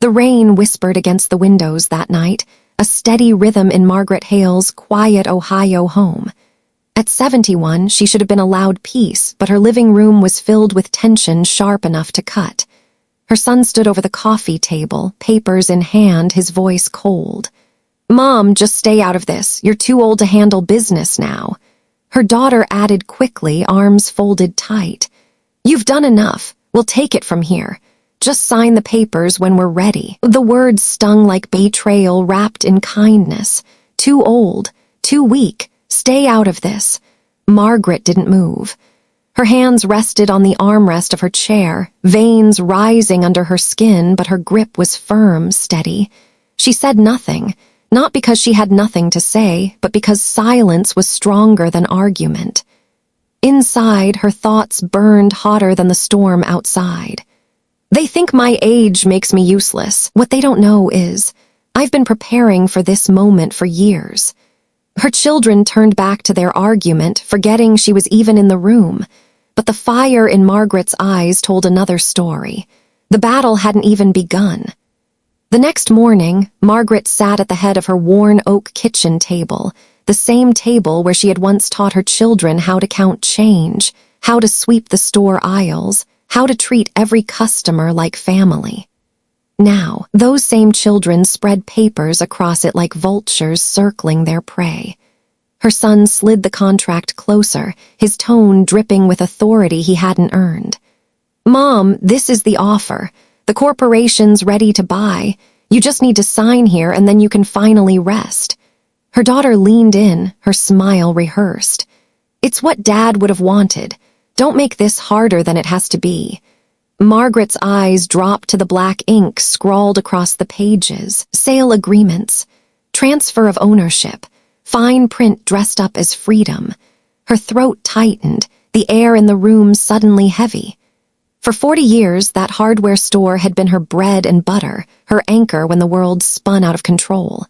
The rain whispered against the windows that night, a steady rhythm in Margaret Hale's quiet Ohio home. At 71, she should have been allowed peace, but her living room was filled with tension sharp enough to cut. Her son stood over the coffee table, papers in hand, his voice cold. "Mom, just stay out of this. You're too old to handle business now." Her daughter added quickly, arms folded tight. "You've done enough. We'll take it from here. Just sign the papers when we're ready." The words stung like betrayal wrapped in kindness. Too old, too weak, stay out of this. Margaret didn't move. Her hands rested on the armrest of her chair, veins rising under her skin, but her grip was firm, steady. She said nothing, not because she had nothing to say, but because silence was stronger than argument. Inside, her thoughts burned hotter than the storm outside. "They think my age makes me useless. What they don't know is, I've been preparing for this moment for years." Her children turned back to their argument, forgetting she was even in the room. But the fire in Margaret's eyes told another story. The battle hadn't even begun. The next morning, Margaret sat at the head of her worn oak kitchen table, the same table where she had once taught her children how to count change, how to sweep the store aisles, how to treat every customer like family. Now, those same children spread papers across it like vultures circling their prey. Her son slid the contract closer, his tone dripping with authority he hadn't earned. "Mom, this is the offer. The corporation's ready to buy. You just need to sign here and then you can finally rest." Her daughter leaned in, her smile rehearsed. "It's what Dad would have wanted. Don't make this harder than it has to be." Margaret's eyes dropped to the black ink scrawled across the pages. Sale agreements. Transfer of ownership. Fine print dressed up as freedom. Her throat tightened, the air in the room suddenly heavy. For 40 years, that hardware store had been her bread and butter, her anchor when the world spun out of control.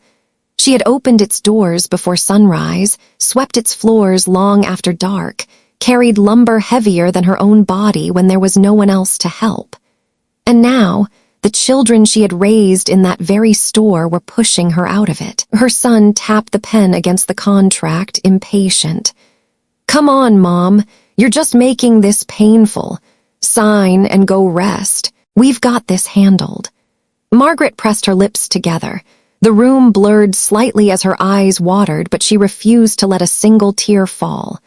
She had opened its doors before sunrise, swept its floors long after dark, carried lumber heavier than her own body when there was no one else to help. And now, the children she had raised in that very store were pushing her out of it. Her son tapped the pen against the contract, impatient. "Come on, Mom. You're just making this painful. Sign and go rest. We've got this handled." Margaret pressed her lips together. The room blurred slightly as her eyes watered, but she refused to let a single tear fall.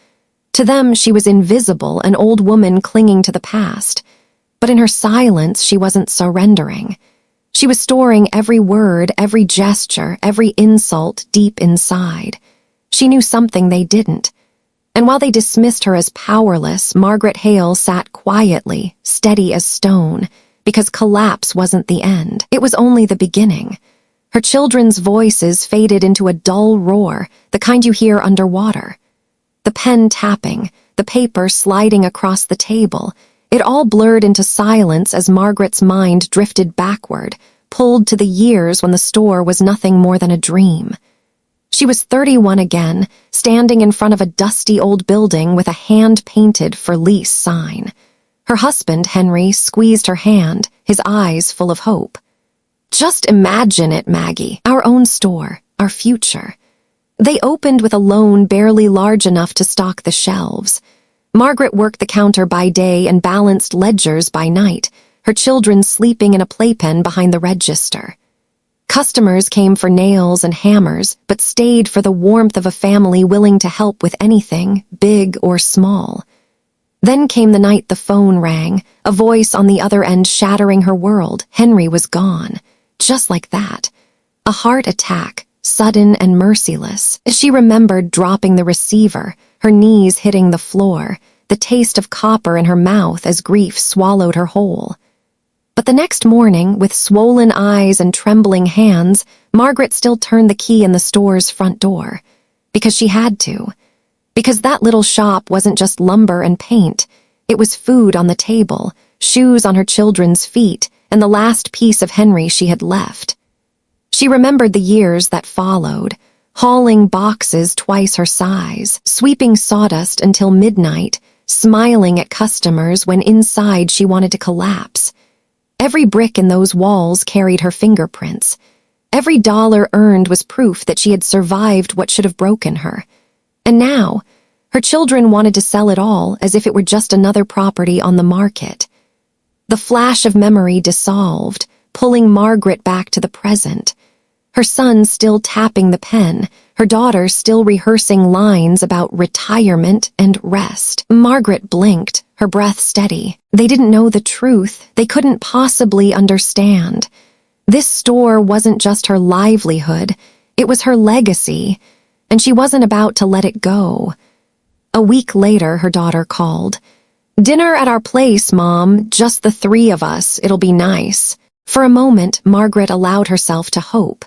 To them, she was invisible, an old woman clinging to the past. But in her silence, she wasn't surrendering. She was storing every word, every gesture, every insult deep inside. She knew something they didn't. And while they dismissed her as powerless, Margaret Hale sat quietly, steady as stone, because collapse wasn't the end. It was only the beginning. Her children's voices faded into a dull roar, the kind you hear underwater. The pen tapping, the paper sliding across the table, it all blurred into silence as Margaret's mind drifted backward, pulled to the years when the store was nothing more than a dream. She was 31 again, standing in front of a dusty old building with a hand-painted "for lease" sign. Her husband, Henry, squeezed her hand, his eyes full of hope. "Just imagine it, Maggie. Our own store, our future." They opened with a loan barely large enough to stock the shelves. Margaret worked the counter by day and balanced ledgers by night, her children sleeping in a playpen behind the register. Customers came for nails and hammers, but stayed for the warmth of a family willing to help with anything, big or small. Then came the night the phone rang, a voice on the other end shattering her world. Henry was gone. Just like that. A heart attack, sudden and merciless. She remembered dropping the receiver, her knees hitting the floor, the taste of copper in her mouth as grief swallowed her whole. But the next morning, with swollen eyes and trembling hands, Margaret still turned the key in the store's front door. Because she had to. Because that little shop wasn't just lumber and paint. It was food on the table, shoes on her children's feet, and the last piece of Henry she had left. She remembered the years that followed, hauling boxes twice her size, sweeping sawdust until midnight, smiling at customers when inside she wanted to collapse. Every brick in those walls carried her fingerprints. Every dollar earned was proof that she had survived what should have broken her. And now, her children wanted to sell it all as if it were just another property on the market. The flash of memory dissolved, pulling Margaret back to the present. Her son still tapping the pen, her daughter still rehearsing lines about retirement and rest. Margaret blinked, her breath steady. They didn't know the truth. They couldn't possibly understand. This store wasn't just her livelihood, it was her legacy, and she wasn't about to let it go. A week later, her daughter called. "Dinner at our place, Mom, just the three of us, it'll be nice." For a moment, Margaret allowed herself to hope.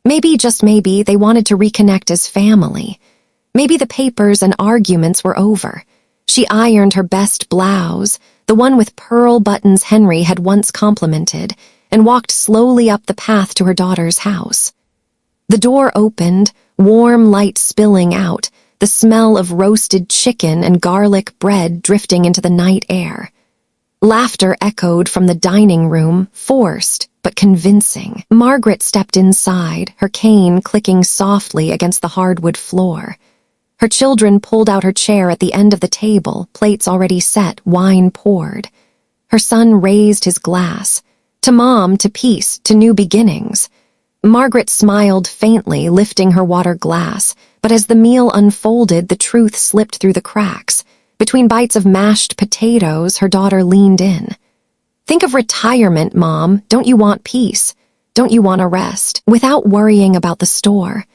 Maybe, just maybe, they wanted to reconnect as family. Maybe the papers and arguments were over. She ironed her best blouse, the one with pearl buttons Henry had once complimented, and walked slowly up the path to her daughter's house. The door opened, warm light spilling out, the smell of roasted chicken and garlic bread drifting into the night air. Laughter echoed from the dining room, forced but convincing. Margaret stepped inside, her cane clicking softly against the hardwood floor. Her children pulled out her chair at the end of the table, plates already set, wine poured. Her son raised his glass. To Mom, to peace, to new beginnings. Margaret smiled faintly, lifting her water glass, but as the meal unfolded, the truth slipped through the cracks. Between bites of mashed potatoes, her daughter leaned in. "Think of retirement, Mom. Don't you want peace? Don't you want a rest? Without worrying about the store."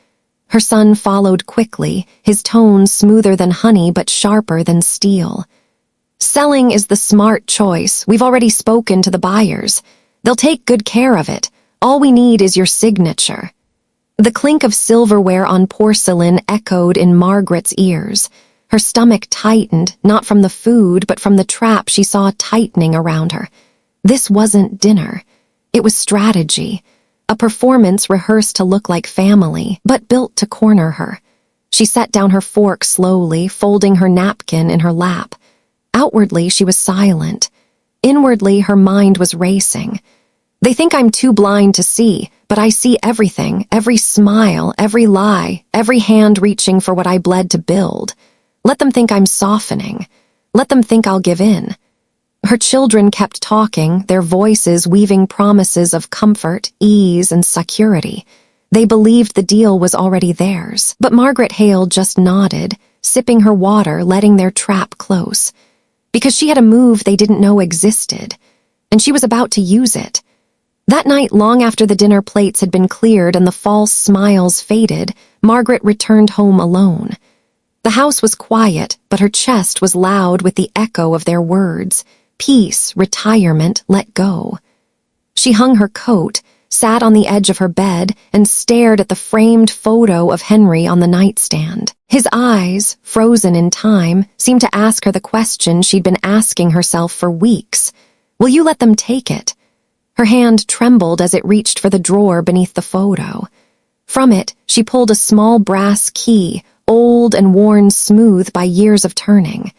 Her son followed quickly, his tone smoother than honey but sharper than steel. "Selling is the smart choice. We've already spoken to the buyers. They'll take good care of it. All we need is your signature." The clink of silverware on porcelain echoed in Margaret's ears. Her stomach tightened, not from the food, but from the trap she saw tightening around her. This wasn't dinner. It was strategy. A performance rehearsed to look like family, but built to corner her. She set down her fork slowly, folding her napkin in her lap. Outwardly, she was silent. Inwardly, her mind was racing. "They think I'm too blind to see, but I see everything, every smile, every lie, every hand reaching for what I bled to build. Let them think I'm softening. Let them think I'll give in." Her children kept talking, their voices weaving promises of comfort, ease, and security. They believed the deal was already theirs. But Margaret Hale just nodded, sipping her water, letting their trap close. Because she had a move they didn't know existed, and she was about to use it. That night, long after the dinner plates had been cleared and the false smiles faded, Margaret returned home alone. The house was quiet, but her chest was loud with the echo of their words. Peace, retirement, let go. She hung her coat, sat on the edge of her bed, and stared at the framed photo of Henry on the nightstand. His eyes, frozen in time, seemed to ask her the question she'd been asking herself for weeks. Will you let them take it? Her hand trembled as it reached for the drawer beneath the photo. From it, she pulled a small brass key, old and worn smooth by years of turning.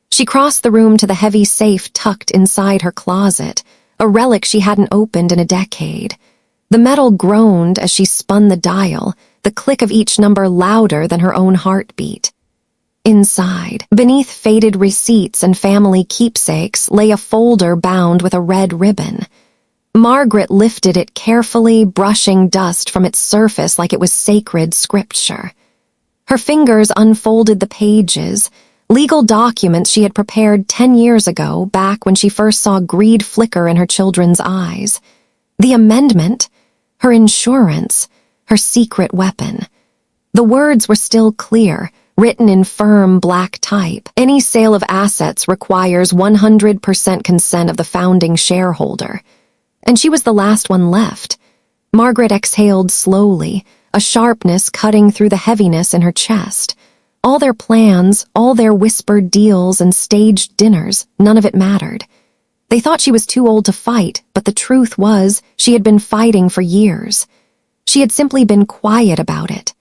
She crossed the room to the heavy safe tucked inside her closet, a relic she hadn't opened in a decade. The metal groaned as she spun the dial, the click of each number louder than her own heartbeat. Inside, beneath faded receipts and family keepsakes, lay a folder bound with a red ribbon. Margaret lifted it carefully, brushing dust from its surface like it was sacred scripture. Her fingers unfolded the pages, legal documents she had prepared 10 years ago, back when she first saw greed flicker in her children's eyes. The amendment, her insurance, her secret weapon. The words were still clear, written in firm black type. Any sale of assets requires 100% consent of the founding shareholder. And she was the last one left. Margaret exhaled slowly, a sharpness cutting through the heaviness in her chest. All their plans, all their whispered deals and staged dinners, none of it mattered. They thought she was too old to fight, but the truth was she had been fighting for years. She had simply been quiet about it.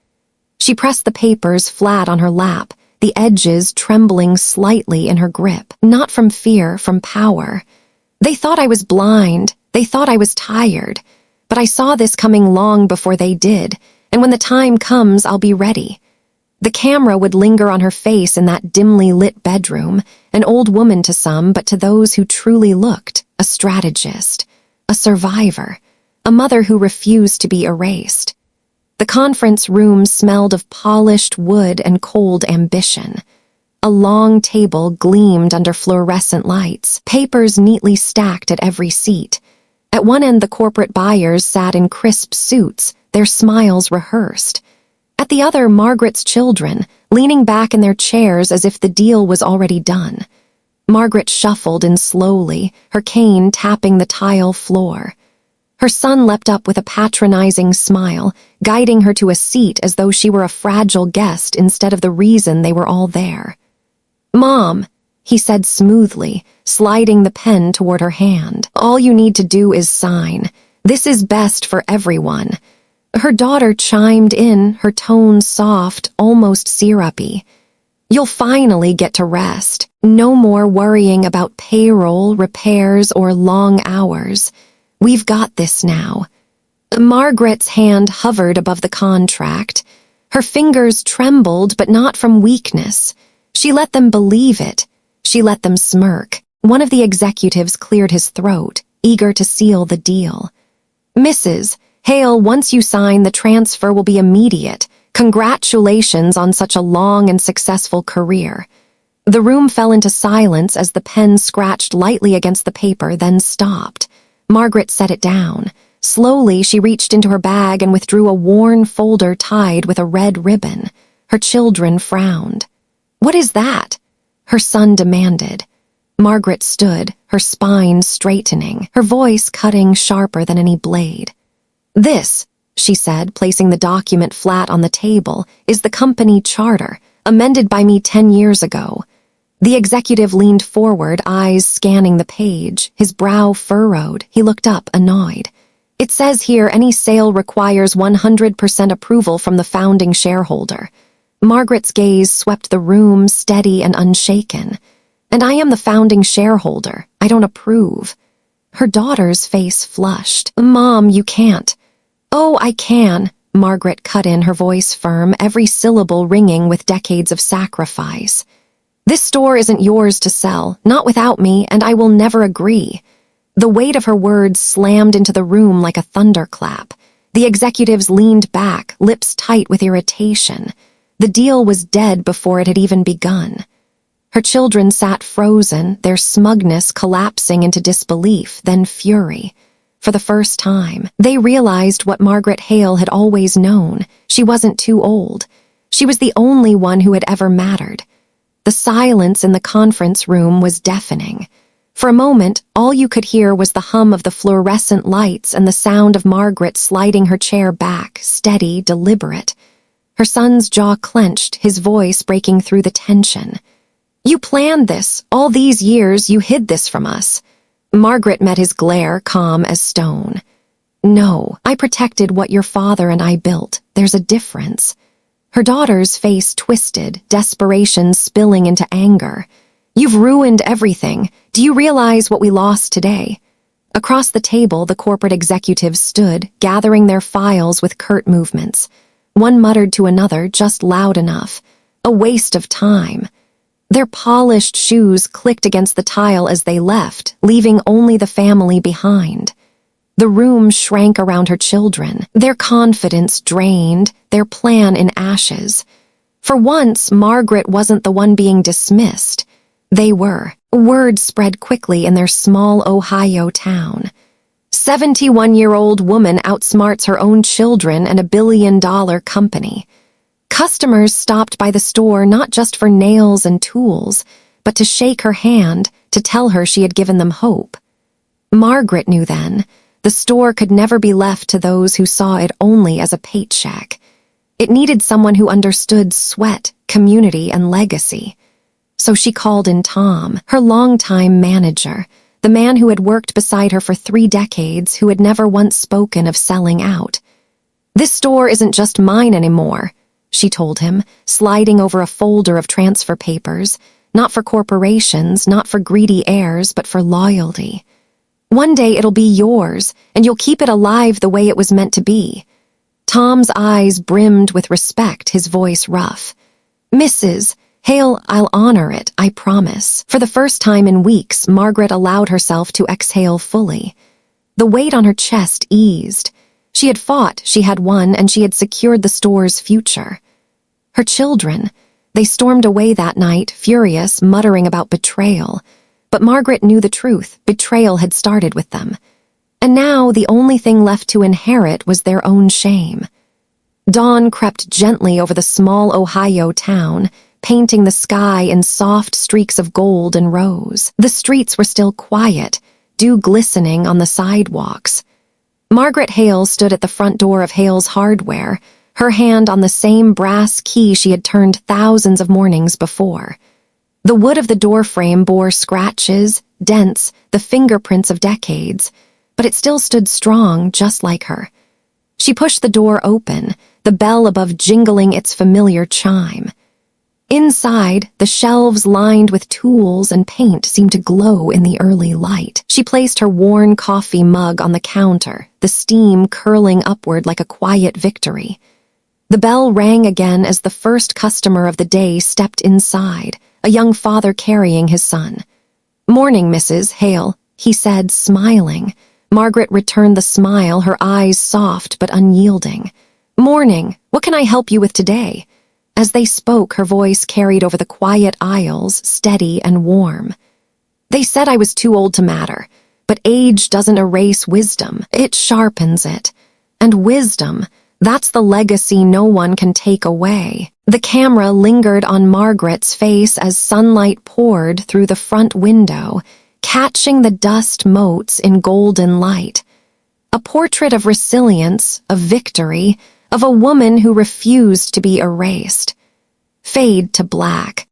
She pressed the papers flat on her lap, the edges trembling slightly in her grip, not from fear, from power. "They thought I was blind. They thought I was tired, but I saw this coming long before they did, and when the time comes, I'll be ready. The camera would linger on her face in that dimly lit bedroom, an old woman to some, but to those who truly looked, a strategist, a survivor, a mother who refused to be erased. The conference room smelled of polished wood and cold ambition. A long table gleamed under fluorescent lights, papers neatly stacked at every seat. At one end, the corporate buyers sat in crisp suits, their smiles rehearsed. At the other, Margaret's children, leaning back in their chairs as if the deal was already done. Margaret shuffled in slowly, her cane tapping the tile floor. Her son leapt up with a patronizing smile, guiding her to a seat as though she were a fragile guest instead of the reason they were all there. "Mom," he said smoothly, sliding the pen toward her hand. "All you need to do is sign. This is best for everyone." Her daughter chimed in, her tone soft, almost syrupy. "You'll finally get to rest. No more worrying about payroll, repairs, or long hours. We've got this now." Margaret's hand hovered above the contract. Her fingers trembled, but not from weakness. She let them believe it. She let them smirk. One of the executives cleared his throat, eager to seal the deal. "Mrs. Hale, once you sign, the transfer will be immediate. Congratulations on such a long and successful career." The room fell into silence as the pen scratched lightly against the paper, then stopped. Margaret set it down. Slowly, she reached into her bag and withdrew a worn folder tied with a red ribbon. Her children frowned. "What is that?" her son demanded. Margaret stood, her spine straightening, her voice cutting sharper than any blade. "This," she said, placing the document flat on the table, "is the company charter, amended by me 10 years ago." The executive leaned forward, eyes scanning the page, his brow furrowed. He looked up, annoyed. "It says here any sale requires 100% approval from the founding shareholder." Margaret's gaze swept the room, steady and unshaken. "And I am the founding shareholder. I don't approve." Her daughter's face flushed. "Mom, you can't." "Oh, I can," Margaret cut in, her voice firm, every syllable ringing with decades of sacrifice. "This store isn't yours to sell, not without me, and I will never agree." The weight of her words slammed into the room like a thunderclap. The executives leaned back, lips tight with irritation. The deal was dead before it had even begun. Her children sat frozen, their smugness collapsing into disbelief, then fury. For the first time, they realized what Margaret Hale had always known. She wasn't too old. She was the only one who had ever mattered. The silence in the conference room was deafening. For a moment, all you could hear was the hum of the fluorescent lights and the sound of Margaret sliding her chair back, steady, deliberate. Her son's jaw clenched, his voice breaking through the tension. "You planned this. All these years, you hid this from us." Margaret met his glare, calm as stone. "No, I protected what your father and I built. There's a difference." Her daughter's face twisted, desperation spilling into anger. "You've ruined everything. Do you realize what we lost today?" Across the table, the corporate executives stood, gathering their files with curt movements. One muttered to another, just loud enough. "A waste of time." Their polished shoes clicked against the tile as they left, leaving only the family behind. The room shrank around her children, their confidence drained, their plan in ashes. For once, Margaret wasn't the one being dismissed. They were. Word spread quickly in their small Ohio town. 71-year-old woman outsmarts her own children and a billion-dollar company. Customers stopped by the store not just for nails and tools, but to shake her hand, to tell her she had given them hope. Margaret knew then, the store could never be left to those who saw it only as a paycheck. It needed someone who understood sweat, community, and legacy. So she called in Tom, her longtime manager, the man who had worked beside her for 3 decades, who had never once spoken of selling out. "This store isn't just mine anymore," she told him, sliding over a folder of transfer papers, "not for corporations, not for greedy heirs, but for loyalty." One day it'll be yours, and you'll keep it alive the way it was meant to be." Tom's eyes brimmed with respect, his voice rough. "Mrs. Hale, I'll honor it, I promise." For the first time in weeks, Margaret allowed herself to exhale fully. The weight on her chest eased. She had fought, she had won, and she had secured the store's future. Her children, they stormed away that night, furious, muttering about betrayal. But Margaret knew the truth. Betrayal had started with them. And now the only thing left to inherit was their own shame. Dawn crept gently over the small Ohio town, painting the sky in soft streaks of gold and rose. The streets were still quiet, dew glistening on the sidewalks. Margaret Hale stood at the front door of Hale's Hardware, her hand on the same brass key she had turned thousands of mornings before. The wood of the doorframe bore scratches, dents, the fingerprints of decades, but it still stood strong, just like her. She pushed the door open, the bell above jingling its familiar chime. Inside, the shelves lined with tools and paint seemed to glow in the early light. She placed her worn coffee mug on the counter, the steam curling upward like a quiet victory. The bell rang again as the first customer of the day stepped inside, a young father carrying his son. "Morning, Mrs. Hale," he said, smiling. Margaret returned the smile, her eyes soft but unyielding. "Morning. What can I help you with today?" As they spoke, her voice carried over the quiet aisles, steady and warm. "They said I was too old to matter, but age doesn't erase wisdom, it sharpens it. And wisdom, that's the legacy no one can take away." The camera lingered on Margaret's face as sunlight poured through the front window, catching the dust motes in golden light. A portrait of resilience, of victory, of a woman who refused to be erased. Fade to black.